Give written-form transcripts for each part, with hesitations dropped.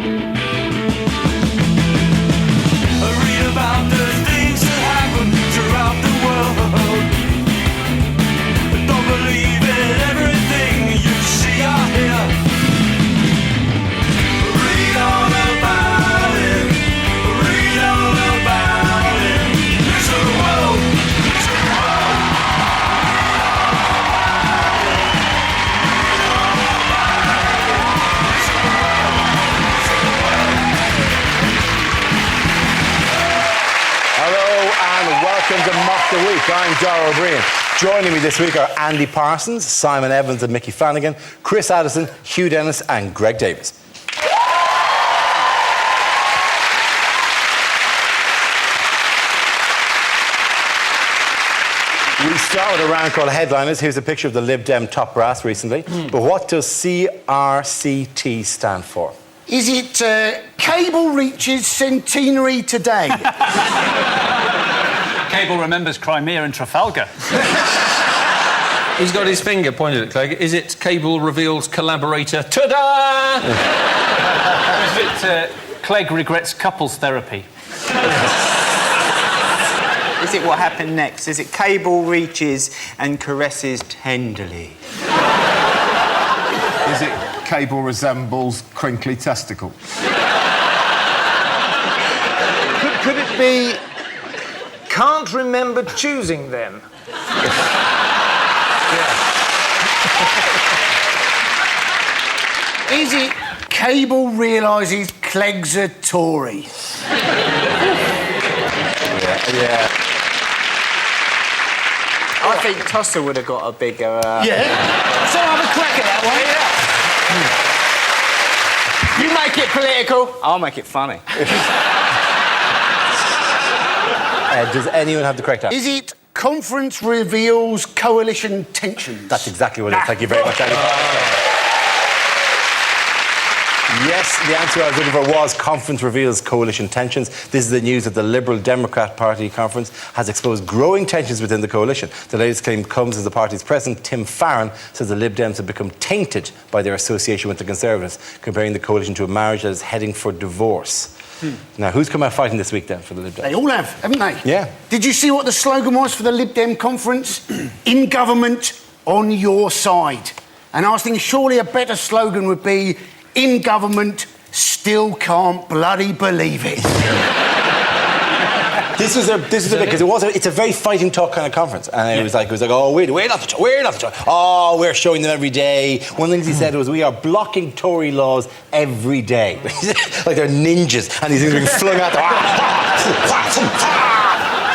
Read about the things that happen throughout the world. Don't believe in everything you see or hear. Read all about it. Read all about it. It's a world. It's a world. Hello and welcome to Mock the Week. I'm Dara O'Brien. Joining me this week are Andy Parsons, Simon Evans and Mickey Flanagan, Chris Addison, Hugh Dennis and Greg Davies. We start with a round called Headliners. Here's a picture of the Lib Dem top brass recently. But what does CRCT stand for? Is it Cable reaches centenary today? Cable remembers Crimea and Trafalgar. He's got his finger pointed at Clegg. Is it Cable reveals collaborator? Ta-da! Is it Clegg regrets couples therapy? Is it what happened next? Is it Cable reaches and caresses tenderly? Is it Cable resembles crinkly testicle? Could it be can't remember choosing them? Is it Cable realises Clegg's a Tory? Yeah. I think Tosser would have got a bigger... Yeah. So have a crack at that one. You make it political, I'll make it funny. Does anyone have the correct answer? Is it Conference reveals coalition tensions? That's exactly what it is. Thank you very much, Andy. Yes, the answer I was looking for was Conference reveals coalition tensions. This is the news that the Liberal Democrat Party conference has exposed growing tensions within the coalition. The latest claim comes as the party's president, Tim Farron, says the Lib Dems have become tainted by their association with the Conservatives, comparing the coalition to a marriage that is heading for divorce. Now, who's come out fighting this week then for the Lib Dems? They all have, haven't they? Yeah. Did you see what the slogan was for the Lib Dem conference? In government, on your side. And I was thinking surely a better slogan would be in government, still can't bloody believe it. This was a bit because it's a very fighting talk kind of conference, and it was like oh we're not the Tories. Oh, we're showing them every day. One of the things he said was we are blocking Tory laws every day, like they're ninjas, and these things are being flung out there.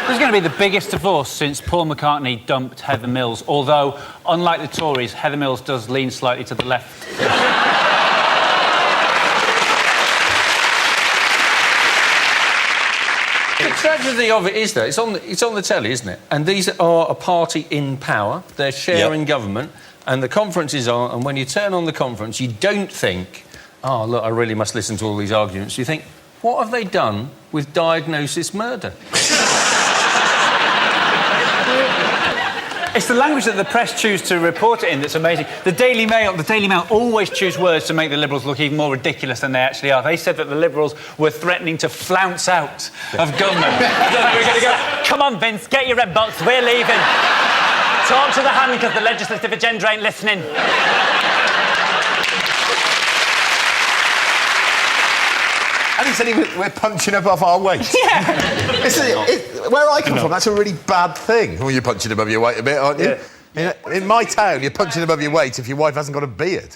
This is going to be the biggest divorce since Paul McCartney dumped Heather Mills, although, unlike the Tories, Heather Mills does lean slightly to the left. The tragedy of it is that it's on the telly, isn't it? And these are a party in power. They're sharing government, and the conferences are. And when you turn on the conference, you don't think, "Oh, look, I really must listen to all these arguments." You think, "What have they done with diagnosis murder?" It's the language that the press choose to report it in that's amazing. The Daily Mail always choose words to make the Liberals look even more ridiculous than they actually are. They said that the Liberals were threatening to flounce out of government. We're going to go, come on, Vince, get your red box, we're leaving. Talk to the hand because the legislative agenda ain't listening. And he said we're punching above our weight. Yeah. Where I come from, that's a really bad thing. Well, you're punching above your weight a bit, aren't you? Yeah. In my town, you're punching above your weight if your wife hasn't got a beard.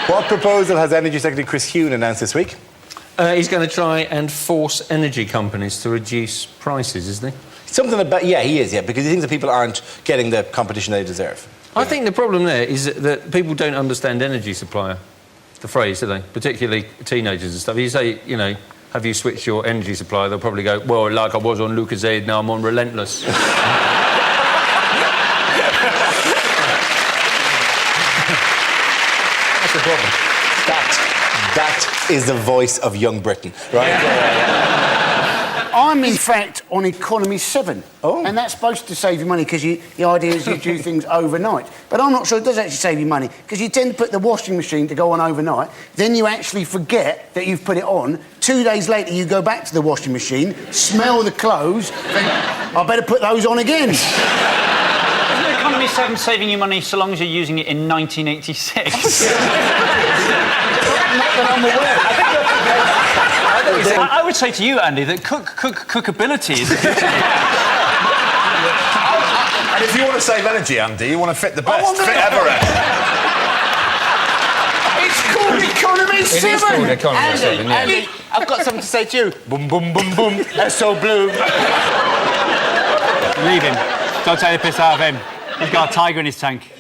What proposal has Energy Secretary Chris Huhne announced this week? He's going to try and force energy companies to reduce prices, isn't he? Something about he is, because he thinks that people aren't getting the competition they deserve. I think the problem there is that people don't understand energy supplier. The phrase, do they? Particularly teenagers and stuff. You say, have you switched your energy supplier? They'll probably go, well, like I was on Lucozade, now I'm on Relentless. That's the problem. That is the voice of young Britain, right? I'm in fact on economy 7. Oh. And that's supposed to save you money because the idea is you do things overnight. But I'm not sure it does actually save you money because you tend to put the washing machine to go on overnight, then you actually forget that you've put it on. 2 days later, you go back to the washing machine, smell the clothes, think, I better put those on again. Isn't Economy 7 saving you money so long as you're using it in 1986? Not that I'm aware. I would say to you, Andy, that cookability is... And if you want to save energy, Andy, you want to fit the best fit Everest. It's called economy 7. It is called Economy 7, yeah. Andy, I've got something to say to you. Boom, boom, boom, boom. That's so blue. Leave him. Don't take the piss out of him. He's got a tiger in his tank.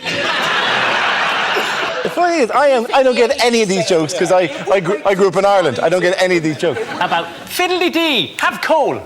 The funny is, I don't get any of these jokes because I grew up in Ireland. I don't get any of these jokes. How about fiddly-dee, have coal?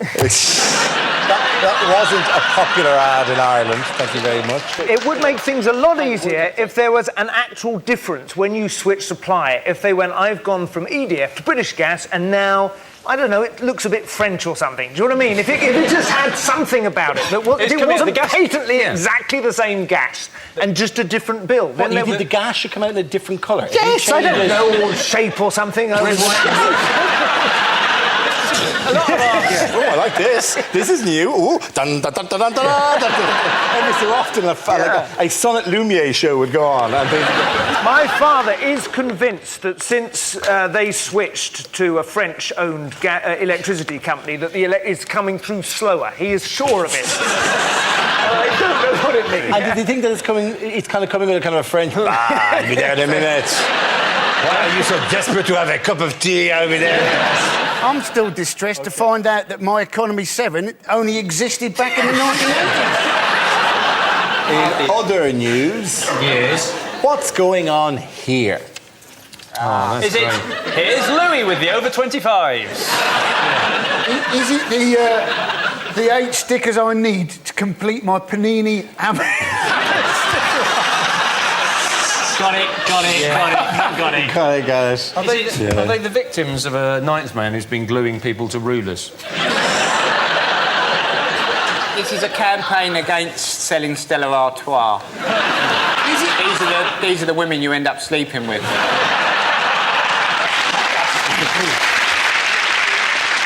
That wasn't a popular ad in Ireland. Thank you very much. It would make things a lot easier if there was an actual difference when you switch supplier. If they went, I've gone from EDF to British Gas, and now, I don't know, it looks a bit French or something. Do you know what I mean? If it just had something about it that it wasn't patently exactly the same gas and just a different bill. What, you think the gas should come out in a different colour? Yes, I don't know, shape or something. Oh, I like this. This is new. Ooh, dun dun dun dun dun dun dun. Every so often, a Sonnet Lumiere show would go on. My father is convinced that since they switched to a French-owned electricity company, that it's coming through slower. He is sure of it. I don't know what it means. And did you think that it's kind of coming with a kind of a French... I'll be there in a minute. Why are you so desperate to have a cup of tea? I'll be there. I'm still distressed to find out that my economy 7 only existed back in the 1980s. In other news... Yes. What's going on here? Oh, that's great. Here's Louis with the over 25s. Is it the 8 stickers I need to complete my Panini... Got it. Are they the victims of a nightsman who's been gluing people to rulers? This is a campaign against selling Stella Artois. These are the women you end up sleeping with.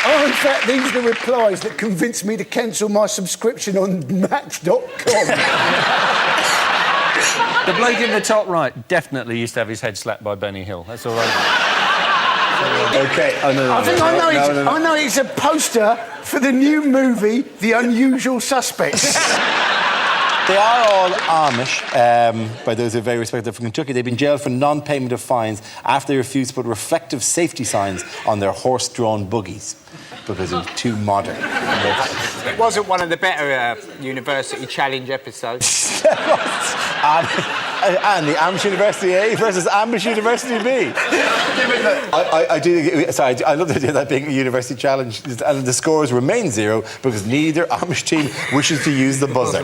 Oh, in fact, these are the replies that convinced me to cancel my subscription on Match.com. The bloke in the top right definitely used to have his head slapped by Benny Hill. That's all right. OK. Oh, no, I think I know it's a poster for the new movie, The Unusual Suspects. They are all Amish, by those who are very respected from Kentucky. They've been jailed for non-payment of fines after they refused to put reflective safety signs on their horse-drawn buggies because it was too modern. It wasn't one of the better University Challenge episodes. And the Amish University A versus Amish University B. I love the idea of that being a university challenge, and the scores remain 0 because neither Amish team wishes to use the buzzer.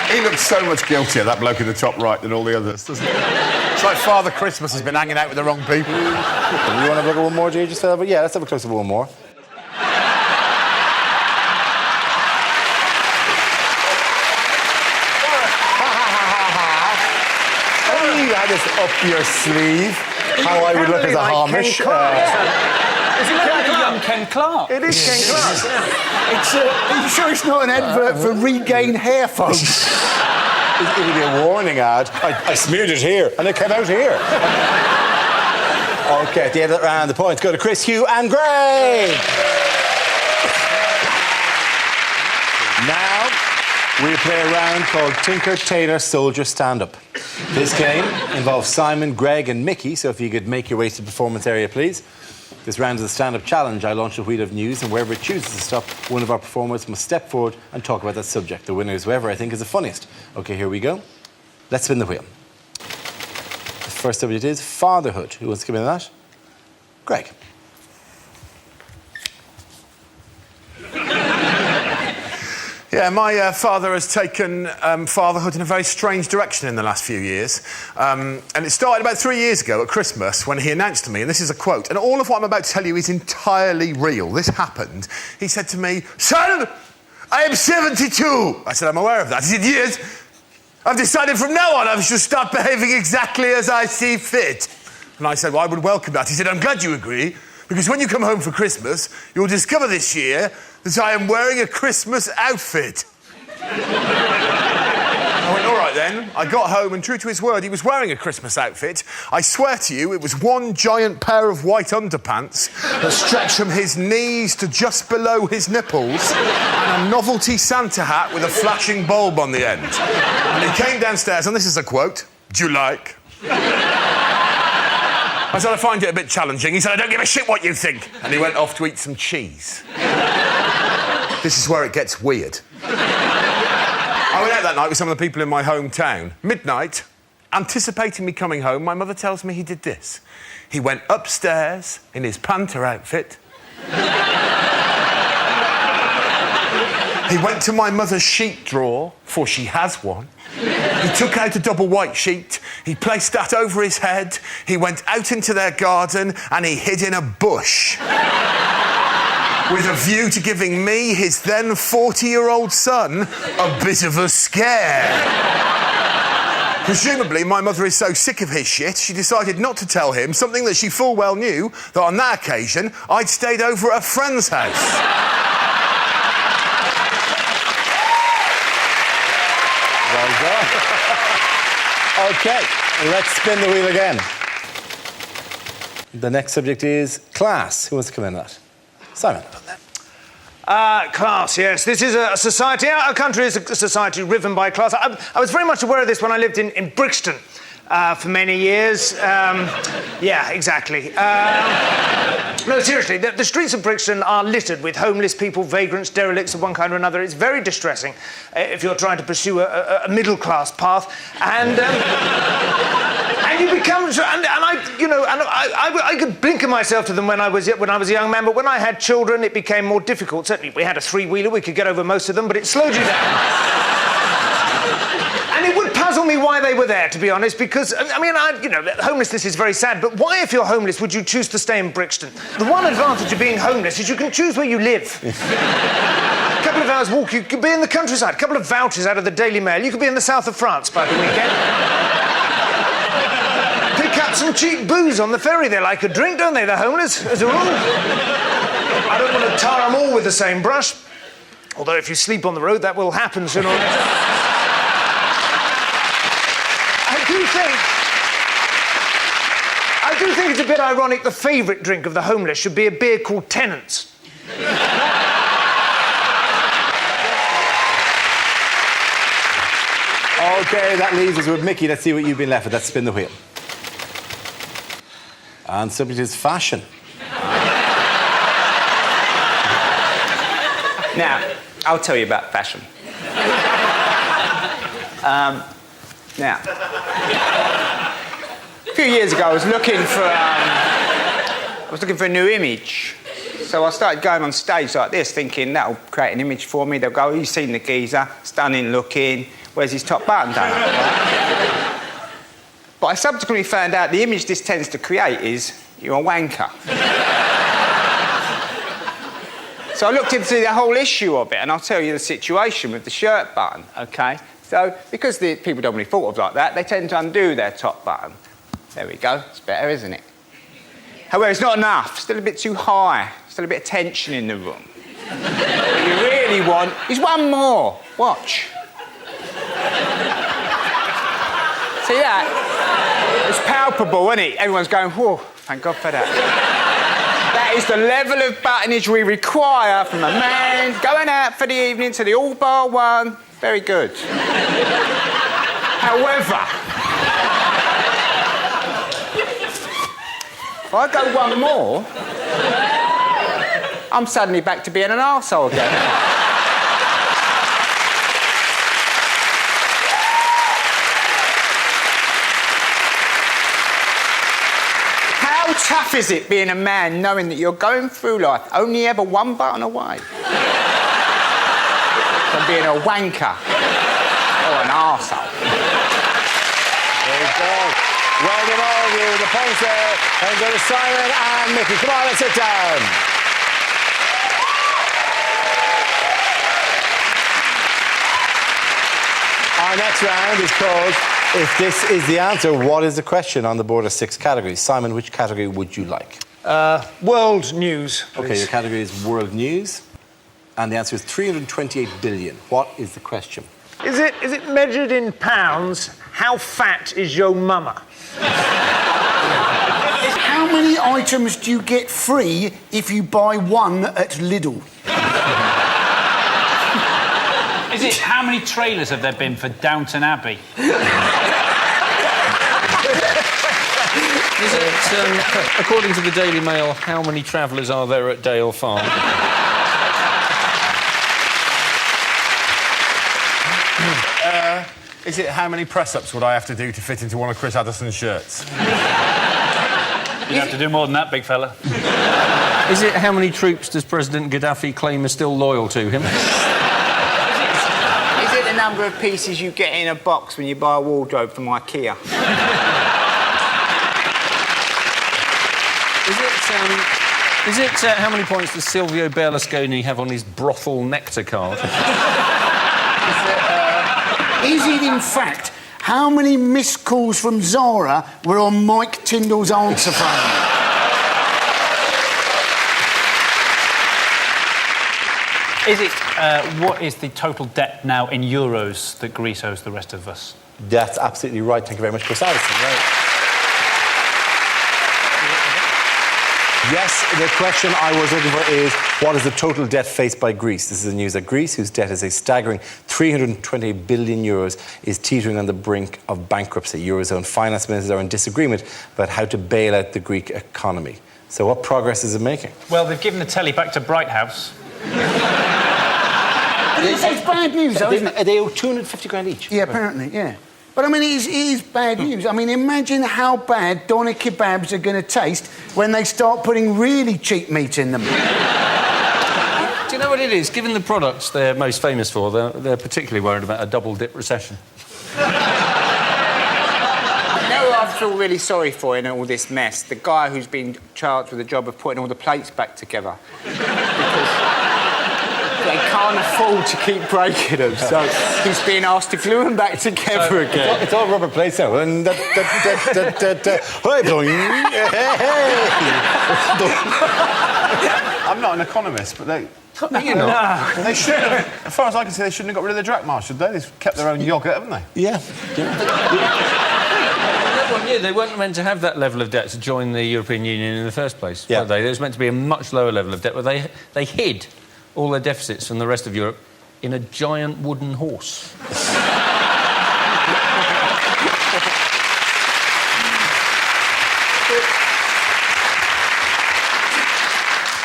He looks so much guiltier, that bloke in the top right, than all the others, doesn't he? It's like Father Christmas has been hanging out with the wrong people. You want to have a look at one more, Jay? Yeah, let's have a close up at one more. You had this up your sleeve. How I would look as a Amish. Is it like a young Ken Clark? It is Ken Clark. Are you sure it's not an advert for Regain hair foam? It would be a warning ad. I smeared it here, and it came out here. OK, at the end of that round, the points go to Chris, Hugh and Greg. Now, we play a round called Tinker, Tailor, Soldier, Stand-Up. This game involves Simon, Greg and Mickey, so if you could make your way to the performance area, please. This round is a stand-up challenge. I launch a wheel of news, and wherever it chooses to stop, one of our performers must step forward and talk about that subject. The winner is whoever I think is the funniest. OK, here we go. Let's spin the wheel. The first subject is fatherhood. Who wants to come in on that? Greg. Yeah, my father has taken fatherhood in a very strange direction in the last few years. And it started about 3 years ago at Christmas when he announced to me, and this is a quote, and all of what I'm about to tell you is entirely real. This happened. He said to me, "Son, I am 72. I said, "I'm aware of that." He said, "Yes. I've decided from now on I should start behaving exactly as I see fit." And I said, "Well, I would welcome that." He said, "I'm glad you agree, because when you come home for Christmas, you'll discover this year that I am wearing a Christmas outfit." I went, "All right then." I got home and true to his word, he was wearing a Christmas outfit. I swear to you, it was one giant pair of white underpants that stretched from his knees to just below his nipples and a novelty Santa hat with a flashing bulb on the end. And he came downstairs, and this is a quote, "Do you like?" I said, "I find it a bit challenging." He said, "I don't give a shit what you think." And he went off to eat some cheese. This is where it gets weird. I went out that night with some of the people in my hometown. Midnight, anticipating me coming home, my mother tells me he did this. He went upstairs in his Panther outfit. He went to my mother's sheet drawer, for she has one. He took out a double white sheet, he placed that over his head, he went out into their garden and he hid in a bush. With a view to giving me, his then 40-year-old son, a bit of a scare. Presumably, my mother is so sick of his shit, she decided not to tell him something that she full well knew, that on that occasion, I'd stayed over at a friend's house. Well done. OK, let's spin the wheel again. The next subject is class. Who wants to come in on that? Simon. Class, yes. This is a society. Our country is a society driven by class. I was very much aware of this when I lived in Brixton for many years. Yeah, exactly. No, seriously, the streets of Brixton are littered with homeless people, vagrants, derelicts of one kind or another. It's very distressing if you're trying to pursue a middle-class path. And you become, I could blinker myself to them when I was a young man, but when I had children, it became more difficult. Certainly, we had a three-wheeler, we could get over most of them, but it slowed you down. And it would puzzle me why they were there, to be honest, because, homelessness is very sad, but why, if you're homeless, would you choose to stay in Brixton? The one advantage of being homeless is you can choose where you live. A couple of hours walk, you could be in the countryside, a couple of vouchers out of the Daily Mail, you could be in the south of France by the weekend. Pick up some cheap booze on the ferry. They like a drink, don't they, the homeless, as a rule? I don't want to tar them all with the same brush. Although if you sleep on the road, that will happen sooner or later. I do think it's a bit ironic the favourite drink of the homeless should be a beer called Tennent's. OK, that leaves us with Mickey. Let's see what you've been left with. Let's spin the wheel. And subject is fashion. Now, I'll tell you about fashion. Now, a few years ago, I was looking for a new image. So I started going on stage like this, thinking that'll create an image for me. They'll go, "Oh, you've seen the geezer, stunning looking. Where's his top button done?" Right? But I subsequently found out the image this tends to create is you're a wanker. So I looked into the whole issue of it, and I'll tell you the situation with the shirt button, OK? So, because the people don't really thought of like that, they tend to undo their top button. There we go. It's better, isn't it? However, it's not enough. Still a bit too high. Still a bit of tension in the room. What you really want is one more. Watch. See that? It's palpable, isn't it? Everyone's going, whoa, thank God for that. That is the level of buttonage we require from a man going out for the evening to the all bar one. Very good. However, if I go one more, I'm suddenly back to being an arsehole again. How tough is it being a man knowing that you're going through life only ever one button away on being a wanker or an arsehole. There you go. Well done all of you. The points there. And go to Simon and Mickey. Come on, let's sit down. Our next round is called If This Is the Answer, What is the Question? On the board of 6 categories. Simon, which category would you like? World news. Okay, please. your category is world news. And the answer is 328 billion. What is the question? Is it measured in pounds? How fat is your mama? How many items do you get free if you buy one at Lidl? Is it how many trailers have there been for Downton Abbey? Is it, according to the Daily Mail, how many travellers are there at Dale Farm? Is it how many press-ups would I have to do to fit into one of Chris Addison's shirts? You'd have to do more than that, big fella. Is it how many troops does President Gaddafi claim are still loyal to him? Is it the number of pieces you get in a box when you buy a wardrobe from IKEA? Is it how many points does Silvio Berlusconi have on his brothel nectar card? Is it, in fact, how many missed calls from Zara were on Mike Tyndall's answer phone? Is it what is the total debt now in euros that Greece owes the rest of us? That's absolutely right. Thank you very much, Chris Addison. Right. Yes, the question I was looking for is, what is the total debt faced by Greece? This is the news that Greece, whose debt is a staggering 320 billion euros, is teetering on the brink of bankruptcy. Eurozone finance ministers are in disagreement about how to bail out the Greek economy. So what progress is it making? Well, they've given the telly back to Bright House. It's bad news, though, isn't it? They owe 250 grand each. Yeah, apparently, yeah. But, I mean, it is bad news. I mean, imagine how bad Doner kebabs are going to taste when they start putting really cheap meat in them. Do you know what it is? Given the products they're most famous for, they're particularly worried about a double-dip recession. You know who I feel really sorry for in all this mess? The guy who's been charged with the job of putting all the plates back together. Because they can't afford to keep breaking them, so he's being asked to glue them back together again. It's all rubber plates now. And I'm not an economist, but they should have, as far as I can see, they shouldn't have got rid of the drachma, should they? They've kept their own yoghurt, haven't they? Yeah. Yeah, they weren't meant to have that level of debt to join the European Union in the first place, Yeah. were they? There was meant to be a much lower level of debt, but they hid all their deficits from the rest of Europe in a giant wooden horse.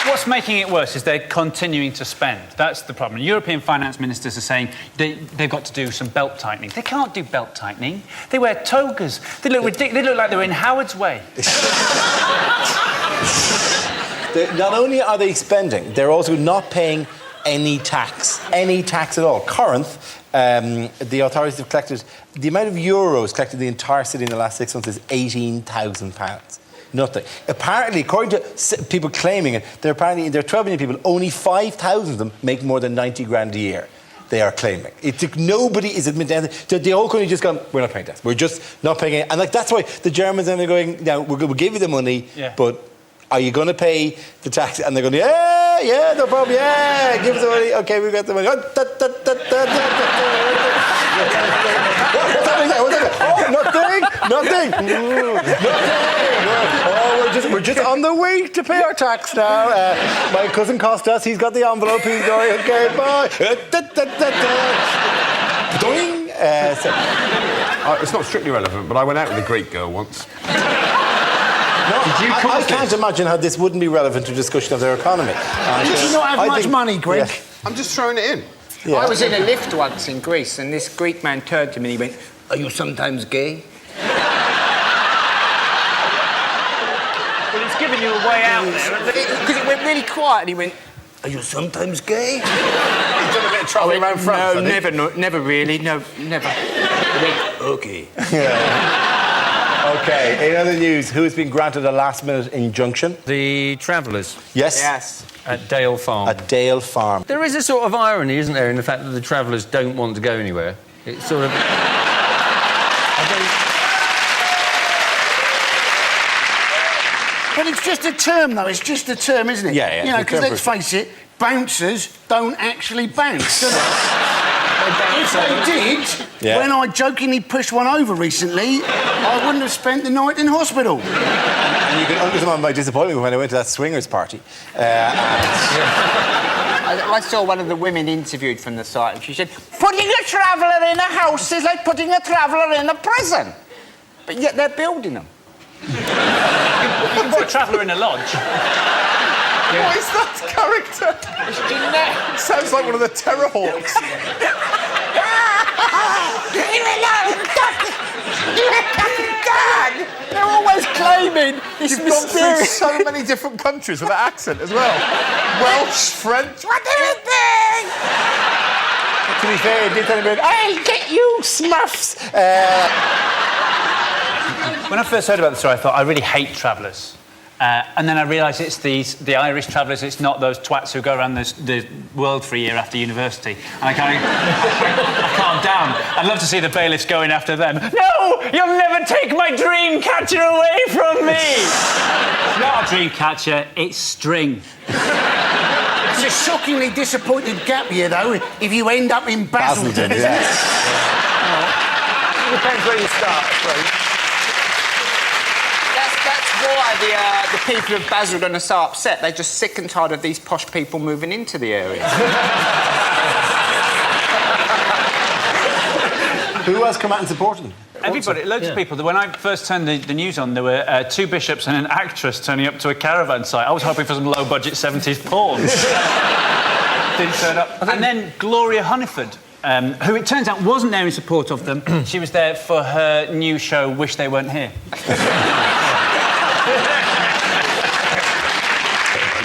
What's making it worse is they're continuing to spend. That's the problem. European finance ministers are saying they've got to do some belt tightening. They can't do belt tightening. They wear togas. They look ridiculous. They look like they're in Howard's Way. Not only are they spending, they're also not paying any tax at all. Corinth, the authorities have collected, the amount of euros collected in the entire city in the last 6 months is £18,000. Nothing. Apparently, according to people claiming it, there are 12 million people, only 5,000 of them make more than 90 grand a year. They are claiming. Nobody is admitting anything. The whole country just gone, we're not paying tax. We're just not paying it. And that's why the Germans are going, now, we'll give you the money, but are you going to pay the tax? And they're going, yeah, no problem, yeah, give us the money. OK, we've got the money. What's happening there? Oh, nothing. Oh, we're just on the way to pay our tax now. My cousin Costas, he's got the envelope. He's going, OK, bye. It's not strictly relevant, but I went out with a Greek girl once. I can't imagine how this wouldn't be relevant to discussion of their economy. Did you not have much money, Greg? Yeah. I'm just throwing it in. Yeah. I was in a lift once in Greece, and this Greek man turned to me and he went, "Are you sometimes gay?" Well, it's giving you a way out there. Because it went really quiet, and he went, Are you sometimes gay? He's done a bit of travelling around France, No, hasn't he? never really. No, never. Okay. Okay, in other news, who has been granted a last-minute injunction? The travellers Yes? Yes. at Dale Farm. At Dale Farm. There is a sort of irony, isn't there, in the fact that the travellers don't want to go anywhere. It's sort of... But it's just a term, though. It's just a term, isn't it? Yeah, yeah, You know, it's a because term let's for- face it, bouncers don't actually bounce, do they? If they did, Yeah. when I jokingly pushed one over recently, I wouldn't have spent the night in hospital. And you can understand my disappointment when I went to that swingers party. I saw one of the women interviewed from the site, and she said, "Putting a traveller in a house is like putting a traveller in a prison." But yet they're building them. You can put a traveller in a lodge. What is that character? Sounds like one of the Terrorhawks. Dad! They're always claiming this You've gone through mysterious... so many different countries with that accent as well. Welsh, French. What do you think? To be fair, it did sound a bit, I'll get you, Smurfs. When I first heard about the story, I thought, I really hate travellers. And then I realised it's the Irish travellers, it's not those twats who go around the world for a year after university. And I kind of I calmed down. I'd love to see the bailiffs going after them. No! You'll never take my dream catcher away from me! It's not a dream catcher, it's string. It's a shockingly disappointed gap year, though, if you end up in Basildon. Basildon, yes. Depends where you start, I suppose. That's why the people of Basildon are so upset. They're just sick and tired of these posh people moving into the area. Who has come out and supported them? Everybody, loads of people. When I first turned the news on, there were 2 bishops and an actress turning up to a caravan site. I was hoping for some low-budget 70s porn. Didn't turn up. And then Gloria Hunniford, who it turns out wasn't there in support of them. She was there for her new show, Wish They Weren't Here.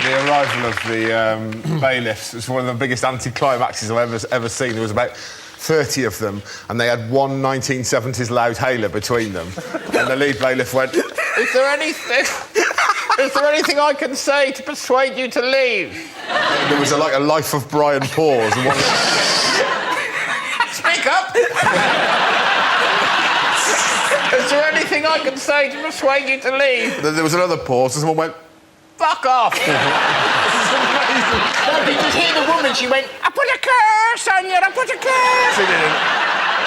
The arrival of the bailiffs was one of the biggest anticlimaxes I've ever seen. There was about 30 of them, and they had one 1970s loudhailer between them. And the lead bailiff went, "Is there anything I can say to persuade you to leave?" And there was like a Life of Brian pause. And one Speak up! Is there anything I can say to persuade you to leave? And then there was another pause, and someone went, "Fuck off!" No, did you hear the woman? She went, "I put a curse on you, I put a curse." She didn't.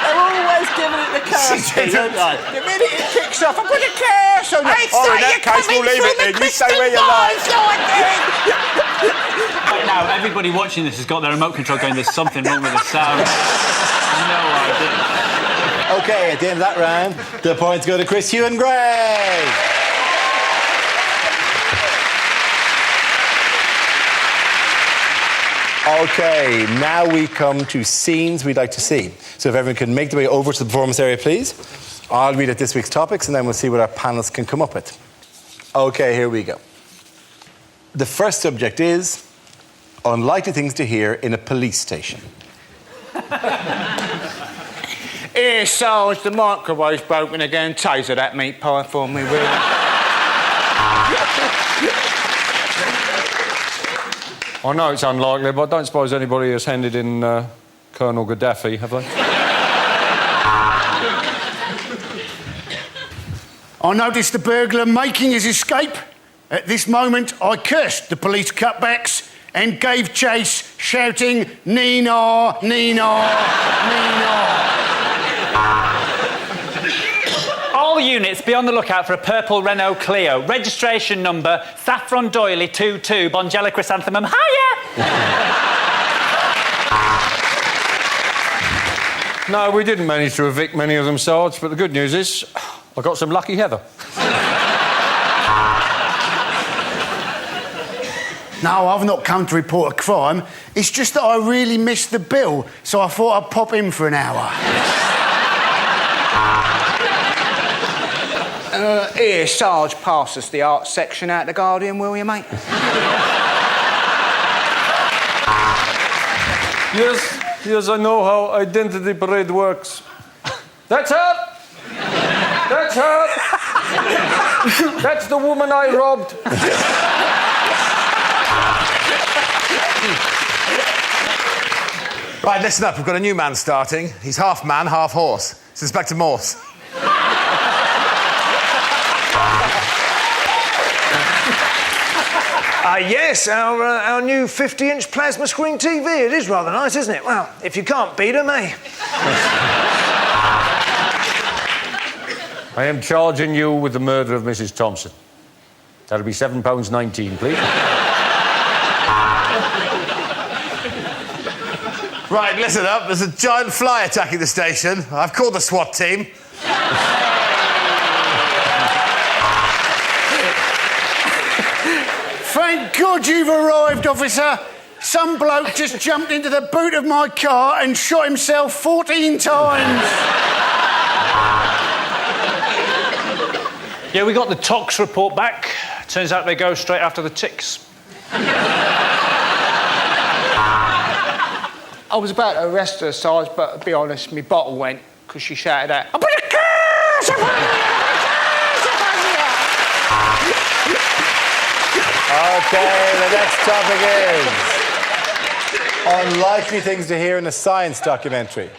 They're always giving it the curse. She didn't. The minute it kicks off, I put a curse on you. I thought in that case, we'll leave it then. You say where you like. Right now, everybody watching this has got their remote control going, there's something wrong with the sound. No idea. Okay, at the end of that round, the points go to Chris, Hugh and Greg. Okay, now we come to scenes we'd like to see. So if everyone can make their way over to the performance area, please. I'll read out this week's topics and then we'll see what our panelists can come up with. Okay, here we go. The first subject is unlikely things to hear in a police station. Here, Sarge, the microwave's broken again. Taser that meat pie for me, will you? I know it's unlikely, but I don't suppose anybody has handed in Colonel Gaddafi, have they? I noticed the burglar making his escape. At this moment, I cursed the police cutbacks and gave chase, shouting, "Nina, Nina, Nina." All units, be on the lookout for a purple Renault Clio. Registration number, Saffron Doily 22, Bongella Chrysanthemum. Hiya! No, we didn't manage to evict many of them, Sarge, but the good news is I got some lucky heather. No, I've not come to report a crime. It's just that I really missed the bill, so I thought I'd pop in for an hour. Here, Sarge, pass us the art section out the Guardian, will you, mate? Yes, I know how identity parade works. That's her! That's her! That's the woman I robbed. Right, listen up. We've got a new man starting. He's half man, half horse. It's Inspector Morse. Yes, our new 50-inch plasma screen TV. It is rather nice, isn't it? Well, if you can't beat 'em, eh? I am charging you with the murder of Mrs. Thompson. That'll be £7.19, please. Right, listen up. There's a giant fly attacking the station. I've called the SWAT team. Thank God you've arrived, officer. Some bloke just jumped into the boot of my car and shot himself 14 times. Yeah, we got the tox report back. Turns out they go straight after the ticks. I was about to arrest her, Sarge, but to be honest, my bottle went because she shouted out, "I put a curse upon you! Okay, the next topic is unlikely things to hear in a science documentary.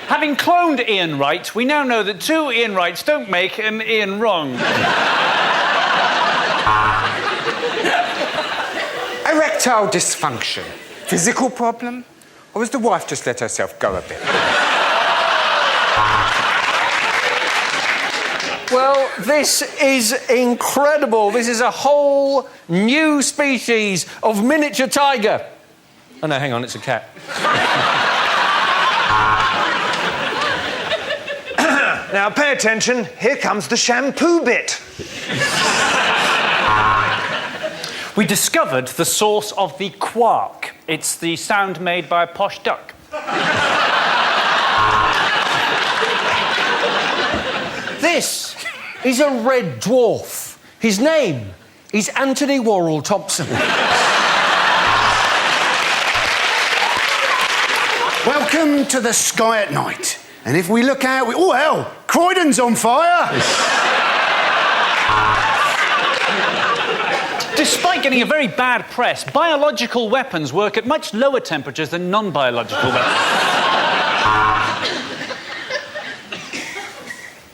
Having cloned Ian Wright, we now know that two Ian Wrights don't make an Ian wrong. Erectile dysfunction. Physical problem? Or has the wife just let herself go a bit? Well, this is incredible. This is a whole new species of miniature tiger. Oh, no, hang on, it's a cat. Now, pay attention. Here comes the shampoo bit. We discovered the source of the quark. It's the sound made by a posh duck. This is a red dwarf. His name is Anthony Worrell Thompson. Welcome to the sky at night. And if we look out, oh, hell, Croydon's on fire. Despite getting a very bad press, biological weapons work at much lower temperatures than non-biological weapons.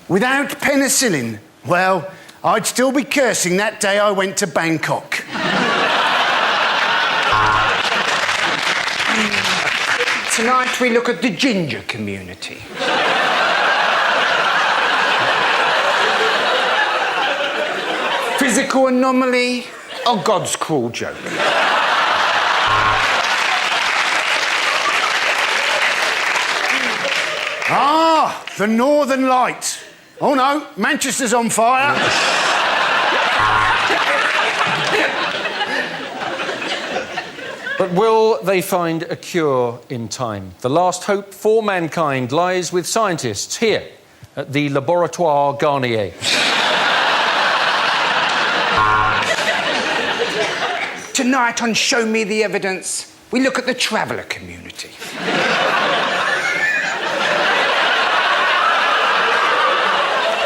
Without penicillin, well, I'd still be cursing that day I went to Bangkok. Tonight we look at the ginger community. Physical anomaly or God's cruel joke? Ah, the Northern Lights. Oh no, Manchester's on fire. But will they find a cure in time? The last hope for mankind lies with scientists here at the Laboratoire Garnier. Tonight on Show Me the Evidence, we look at the traveller community.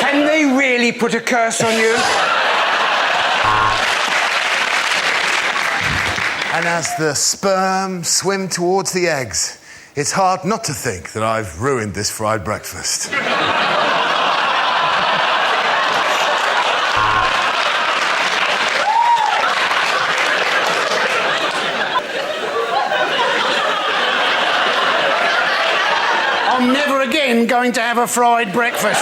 Can they really put a curse on you? And as the sperm swim towards the eggs, it's hard not to think that I've ruined this fried breakfast. I'm never again going to have a fried breakfast.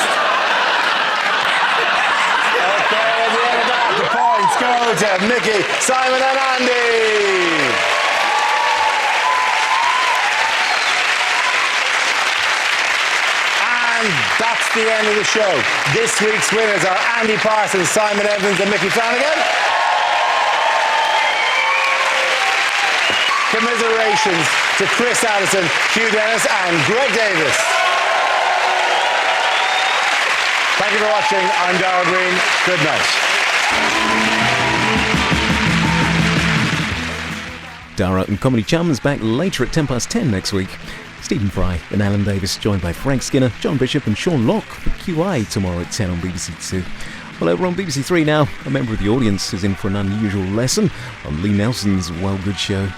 Okay, at the end of that, the points go to Mickey, Simon and Andy. And that's the end of the show. This week's winners are Andy Parsons, Simon Evans and Mickey Flanagan. Commiserations to Chris Addison, Hugh Dennis and Greg Davis. Thank you for watching. I'm Darrell Green. Good night. Dara and Comedy Chums back later at 10:10 next week. Stephen Fry and Alan Davis joined by Frank Skinner, John Bishop and Sean Locke for QI tomorrow at 10 on BBC Two. Well, over on BBC Three now, a member of the audience is in for an unusual lesson on Lee Nelson's Well Good Show.